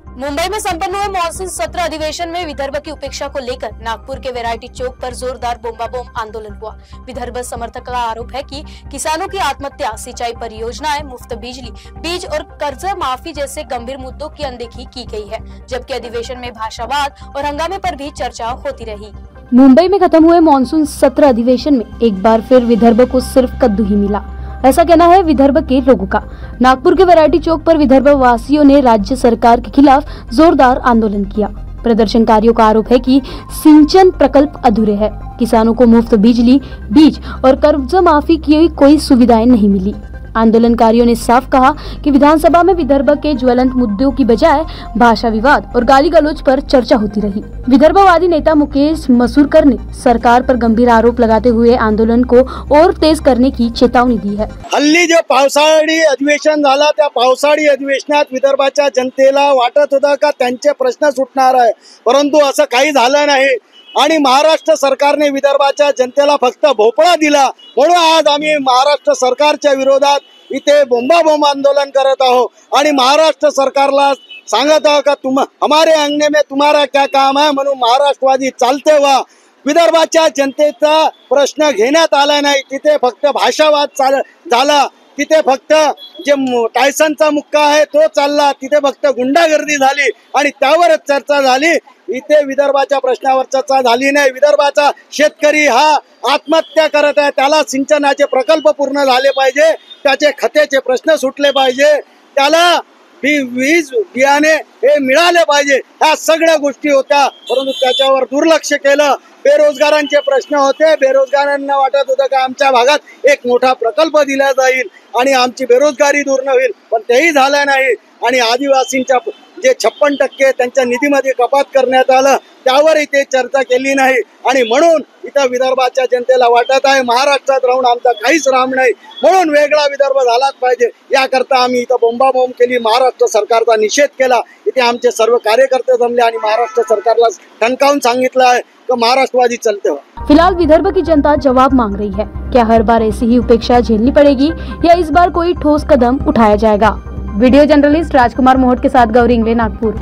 मुंबई में संपन्न हुए मॉनसून सत्र अधिवेशन में विदर्भ की उपेक्षा को लेकर नागपुर के वैरायटी चौक पर जोरदार बोम आंदोलन हुआ। विदर्भ समर्थक का आरोप है कि किसानों की आत्महत्या, सिंचाई परियोजनाएं, मुफ्त बिजली, बीज और कर्ज माफी जैसे गंभीर मुद्दों की अनदेखी की गई है, जबकि अधिवेशन में भाषावाद और हंगामे पर भी चर्चा होती रही। मुंबई में खत्म हुए मॉनसून सत्र अधिवेशन में एक बार फिर विदर्भ को सिर्फ कद्दू ही मिला, ऐसा कहना है विदर्भ के लोगों का। नागपुर के वैरायटी चौक पर विदर्भ वासियों ने राज्य सरकार के खिलाफ जोरदार आंदोलन किया। प्रदर्शनकारियों का आरोप है कि सिंचन प्रकल्प अधूरे हैं, किसानों को मुफ्त बिजली, बीज और कर्ज माफी की कोई सुविधाएं नहीं मिली। आंदोलनकारियों ने साफ कहा कि विधानसभा में विदर्भ के ज्वलंत मुद्दों की बजाय भाषा विवाद और गाली गलौज पर चर्चा होती रही। विदर्भवादी नेता मुकेश मसूरकर ने सरकार पर गंभीर आरोप लगाते हुए आंदोलन को और तेज करने की चेतावनी दी है। हल्ली जे पावसाळी अधिवेशन झाला, त्या पावसाळी अधिवेशनात विदर्भाच्या जनतेला वाटत होतं का त्यांचे प्रश्न सुटणार आहे, परंतु असं काही झालं नाही आणि महाराष्ट्र सरकारने विदर्भाच्या जनतेला फक्त भोपळा दिला। म्हणून आज आम्ही महाराष्ट्र सरकारच्या विरोधात इथे बोंबाबोंब आंदोलन करत आहोत आणि महाराष्ट्र सरकारला सांगत आहोत का हमारे अंगने में तुम्हारा क्या काम है, म्हणून महाराष्ट्रवादी चालते व्हा। विदर्भाच्या जनतेचा प्रश्न घेण्यात आला नाही, तिथे फक्त भाषावाद झाला, तिथे फक्त जे टायसनचा मुक्का आहे तो चालला, तिथे फक्त गुंडागर्दी झाली आणि त्यावरच चर्चा झाली। इथे विदर्भाच्या प्रश्नावर चर्चा झाली नाही। विदर्भाचा शेतकरी हा आत्महत्या करत आहे, त्याला सिंचनाचे प्रकल्प पूर्ण झाले पाहिजे, त्याचे खतेचे प्रश्न सुटले पाहिजे, त्याला वीज बियाणे हे मिळाले पाहिजे, ह्या सगळ्या गोष्टी होत्या, परंतु त्याच्यावर दुर्लक्ष केलं। बेरोजगारांचे प्रश्न होते, बेरोजगारांना वाटत होतं का आमच्या भागात एक मोठा प्रकल्प दिला जाईल आणि आमची बेरोजगारी दूर होईल, पण तेही झालं नाही। आणि आदिवासींच्या जे 56% त्यांच्या निधीमध्ये कपात करण्यात आलं, त्यावर इथे चर्चा केली नाही आणि म्हणून इथं विदर्भाच्या जनतेला वाटत आहे महाराष्ट्रात राहून आमचा काहीच राम नाही, म्हणून वेगळा विदर्भ झालाच पाहिजे। याकरता आम्ही इथं बोंबाबोंब केली, महाराष्ट्र सरकारचा निषेध केला। इथे आमचे सर्व कार्यकर्ते जमले आणि महाराष्ट्र सरकारला ठणकावून सांगितलं आहे कि महाराष्ट्रवादी चलते हो। फिलहाल विदर्भ की जनता जवाब मांग रही है। क्या हर बार ऐसी ही उपेक्षा झेलनी पड़ेगी या इस बार कोई ठोस कदम उठाया जाएगा? वीडियो जर्नलिस्ट राजकुमार मोहट के साथ गौरी इंगले, नागपुर।